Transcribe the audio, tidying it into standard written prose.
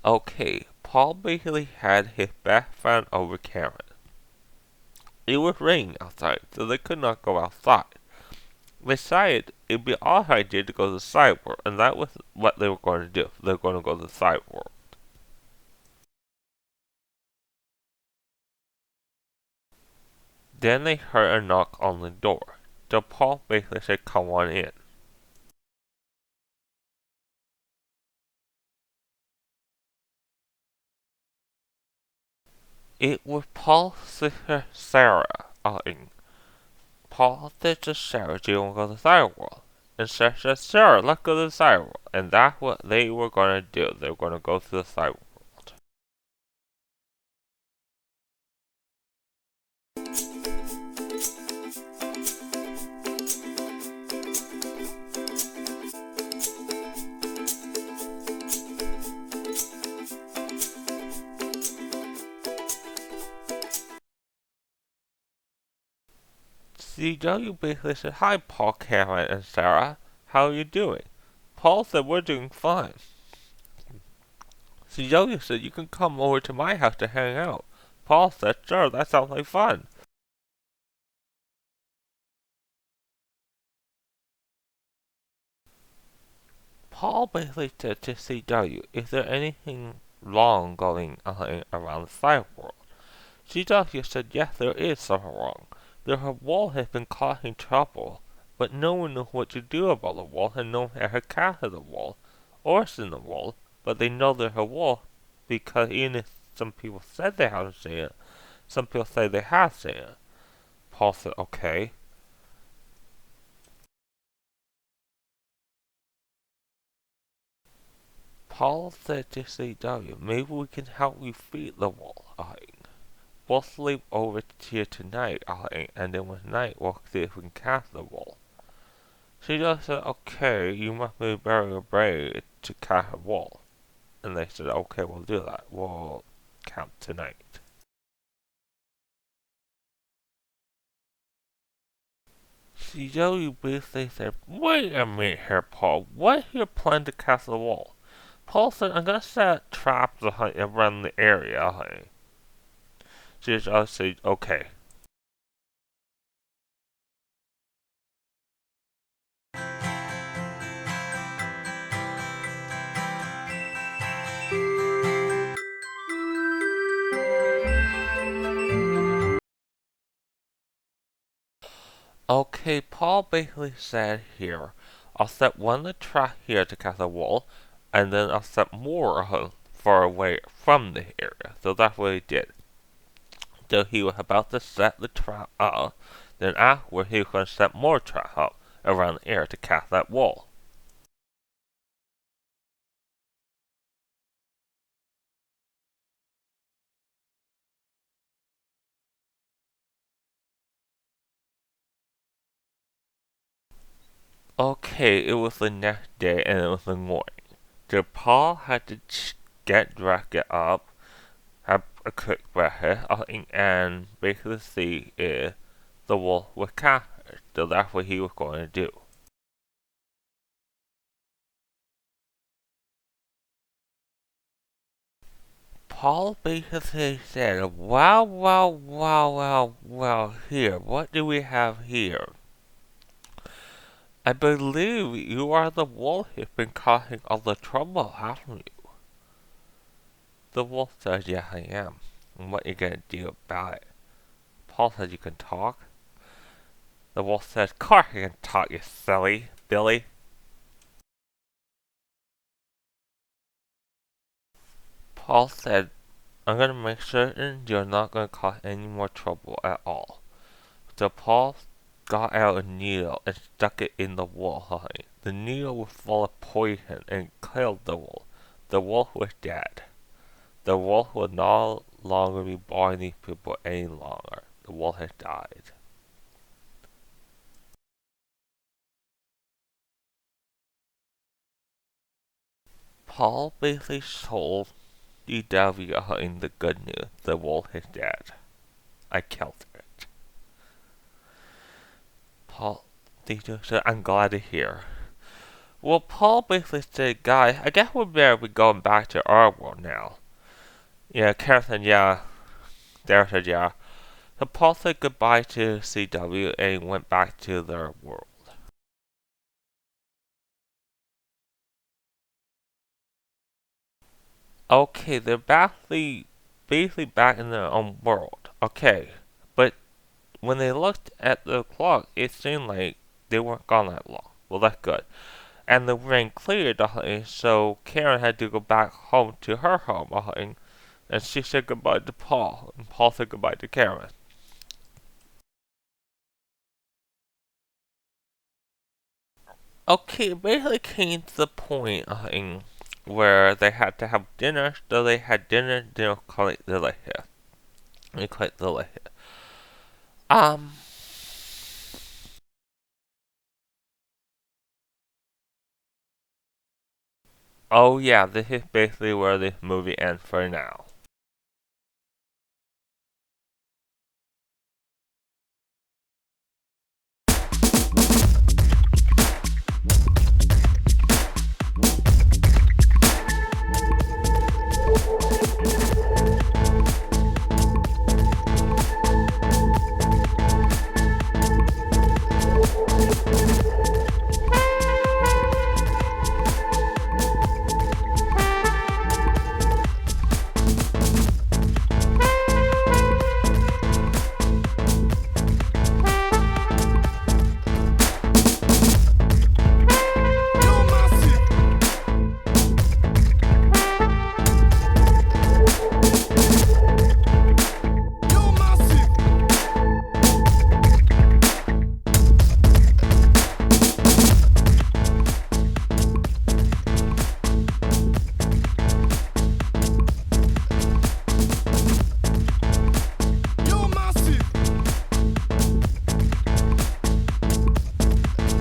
Okay, Paul basically had his best friend over Karen. It was raining outside, so they could not go outside. They decided it'd be all idea to go to the sidewalk, and that was what they were going to do. They were going to go to the sidewalk. Then they heard a knock on the door. So Paul basically said, "Come on in." It was Paul's sister Sarah. Paul said to Sarah, "Do you want to go to the sidewalk?" And Sarah said, "Sure, let's go to the sidewalk." And that's what they were going to do. They were going to go to the sidewalk. CW basically said, "Hi, Paul, Cameron, and Sarah. How are you doing?" Paul said, "We're doing fine." CW said, "You can come over to my house to hang out." Paul said, "Sure, that sounds like fun." Paul basically said to CW, "Is there anything wrong going on around the sidewalk?" CW said, "Yes, there is something wrong. The wall has been causing trouble, but no one knows what to do about the wall, and no one ever casted the wall, or seen the wall, but they know there's a wall, because even if some people said they haven't seen it, some people say they have seen it." Paul said, "Okay." Paul said to CW, "Maybe we can help you feed the wall. We'll sleep over here tonight, and then with night we'll see if we can cast the wall." CW said, "Okay, you must be very brave to cast a wall." And they said, "Okay, we'll do that. We'll count tonight." CW basically said, "Wait a minute here, Paul. What is your plan to cast the wall?" Paul said, "I'm gonna set traps around the area." CW said, "Okay." Okay, Paul basically said here, "I'll set one of the traps here to cast a wall, and then I'll set more far away from the area." So that's what he did. So he was about to set the trap up, then afterward he was going to set more traps up around the area to cast that wall. Okay, it was the next day and it was the morning. So Paul had to get dressed, get up, have a quick breakfast, and basically see if the wall was captured. So that's what he was going to do. Paul basically said, "Wow, wow, wow, wow, wow, here, what do we have here? I believe you are the wolf who's been causing all the trouble, haven't you?" The wolf says, "Yes, I am. And what are you going to do about it?" Paul says, "You can talk." The wolf says, "Course I can talk, you silly Billy." Paul said, "I'm going to make certain you're not going to cause any more trouble at all." So Paul got out a needle and stuck it in the wolf. The needle was full of poison and killed the wolf. The wolf was dead. The wolf would no longer be bothering these people any longer. The wolf has died. Paul basically told DW in the good news. The wolf is dead. I killed it. Paul DW said, "I'm glad to hear." Well, Paul basically said, guys, I guess we better be going back to our world now. Yeah, Karen said, yeah. Derek said, yeah. So Paul said goodbye to CW and went back to their world. Okay, they're basically back in their own world. Okay, but when they looked at the clock, it seemed like they weren't gone that long. Well, that's good. And the rain cleared, so Karen had to go back home to her home, and she said goodbye to Paul, and Paul said goodbye to Karen. Okay, it basically came to the point where they had to have dinner, so they had dinner quite delicious. Quite delicious. Um, oh yeah, this is basically where this movie ends for now.